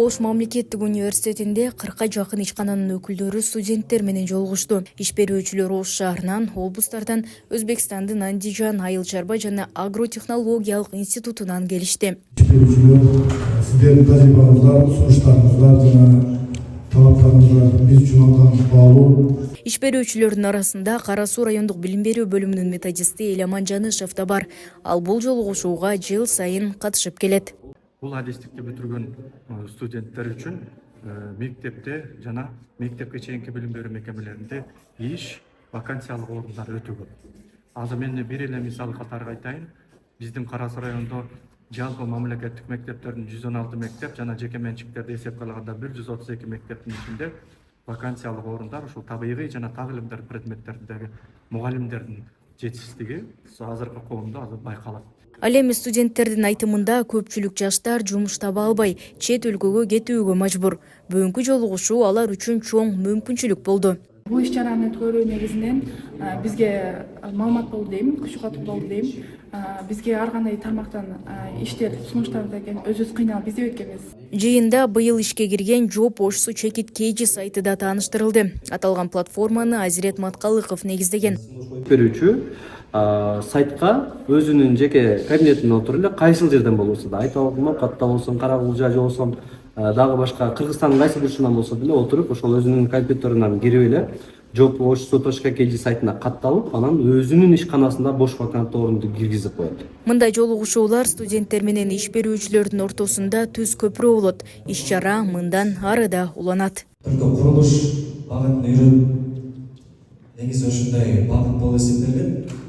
Ош мамлекеттик университетинде 40-ка жакын ишкананын өкүлдөрү студенттер менен жолугушту. Иш берүүчүлөр Ош шаарынан, облустардан, Өзбекстандын Андижан айыл чарба жана агротехнологиялык институтунан келишти. Сиздердин тажрыйбаңыздар, сунуштарыңыздар жана талаптарыңыздар биз үчүн абдан баалуу. Иш берүүчүлөрдүн арасында Кара Суу райондук билим берүү бөлүмүнүн методисти Эламан Жанышев да бар. Ал бул жолугушууга жыл сайын катышып келет. Бул адистикти бүтүргөн студенттер үчүн мектепте жана мектепке чейинки билим берүү мекемелеринде иш вакансиялык орундар өтө көп. Азыр мен бир эле мисал катары айтайын. Биздин Кара Суу районунда жалпы мамлекеттик мектептердин 116 мектеп жана жеке менчиктерди эсепке алганда 132 мектептин ичинде вакансиялык орундар ушул табигый жана так илимдер предметтериндеги мугалимдердин жетишсиздиги азыркы коомдо азыр байкалат. Ал эми студенттердин айтымында көпчүлүк жаштар жумуш таба албай, чет өлкөгө кетүүгө мажбур. Бүгүнкү жолугушуу алар үчүн чоң мүмкүнчүлүк болду. Бул иш чараны өткөрүү негизинен бизге маалымат болду дейм, күч катуу болду дейм. Бизге ар кандай тармактан иштер, сунуштар деген өзүбүз кыйналып издеп өткөнбүз. Жыйында быйыл ишке кирген Job Osh Chekit KG сайты да тааныштырылды. Аталган платформаны Азирет Маткалыков негиздеген. Берүүчү сайтка өзүнүн жеке кабинетине отуруп эле кайсыл жерден болбосо да Айта Алкулма, Катта болсун, Карагулжа же болсун дагы башка Кыргызстандын кайсы бурчунан болсо деле отуруп ошол өзүнүн компьютеринен кирип эле Job Osh KG сайтына катталып, анан өзүнүн ишканасында бош ваканттуу орунду киргизип коет. Мындай жолугушуулар студенттер менен иш берүүчүлөрдүн ортосунда түз көпүрө болот. Иш чара мындан ары да уланат. Курулуш багытын үйрөнүп, негизи ушундай багыт болуп эсептелген.